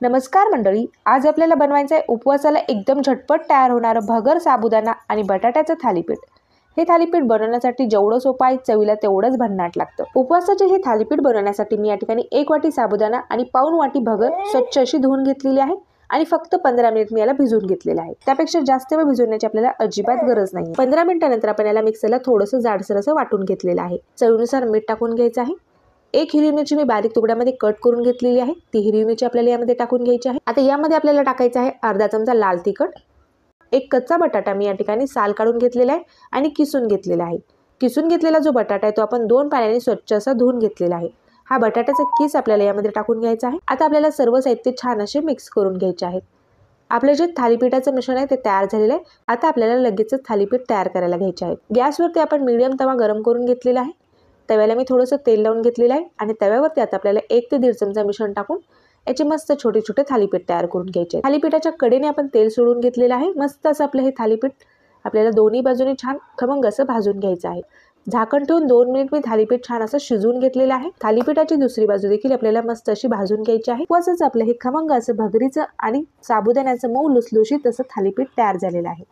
नमस्कार मंडळी, आज आपल्याला बनवायचं आहे उपवासाला एकदम झटपट तयार होणारं भगर साबुदाणा आणि बटाट्याचं थालीपीठ। हे थालीपीठ बनवण्यासाठी जेवढं सोपं आहे चवीला तेवढंच भन्नाट लागतं। उपवासाचे हे थालीपीठ बनवण्यासाठी मी या ठिकाणी 1 वाटी साबुदाणा आणि पाऊण वाटी भगर स्वच्छ अशी धुवून घेतलेली आहे आणि फक्त 15 मिनिट मी याला भिजवून घेतलेलं आहे। त्यापेक्षा जास्त वेळ भिजवण्याची आपल्याला अजिबात गरज नाही। 15 मिनिटांनंतर आपण याला मिक्सरला थोडंसं जाडसर असं वाटून घेतलेलं आहे। चवीनुसार मीठ टाकून घ्यायचं आहे। 1 हिरवी मिरची मी बारीक तुकड्यामध्ये कट करून घेतलेली आहे। ती हिरवी मिरची आपल्याला यामध्ये टाकून घ्यायची आहे। आता यामध्ये आपल्याला टाकायचं आहे अर्धा चमचा लाल तिखट, 1 कच्चा बटाटा मी या ठिकाणी साल काढून घेतलेला आहे आणि किसून घेतलेला आहे। किसून घेतलेला जो बटाटा आहे तो आपण 2 पाण्याने स्वच्छ असा धुवून घेतलेला आहे। हा बटाट्याचा किस आपल्याला यामध्ये टाकून घ्यायचा आहे। आता आपल्याला सर्व साहित्य छान असे मिक्स करून घ्यायचे आहे। आपले जे थालीपीठाचं मिश्रण आहे ते तयार झालेलं आहे। आता आपल्याला लगेचच थालीपीठ तयार करायला घ्यायचे आहे। गॅसवरती आपण मीडियम तवा गरम करून घेतलेला आहे। तव्याला मी थोडंसं तेल लावून घेतलेलं आहे आणि तव्यावरती आता आपल्याला 1 ते 1.5 चमचा मिश्रण टाकून याचे मस्त छोटे छोटे थालीपीठ तयार करून घ्यायचे। थालीपीठाच्या कडेने आपण तेल सोडून घेतलेलं आहे। मस्त असं आपलं हे थालीपीठ आपल्याला दोन्ही बाजूने छान खमंग असं भाजून घ्यायचं आहे। झाकण ठेवून 2 मिनिट मी थालीपीठ छान असं शिजवून घेतलेलं आहे। थालीपीठाची दुसरी बाजू देखील आपल्याला मस्त अशी भाजून घ्यायची आहे। उपवासाचं आपलं हे खमंग असं भगरीचं आणि साबुदाण्याचं मऊ लुसलुशीत असं थालीपीठ तयार झालेलं आहे।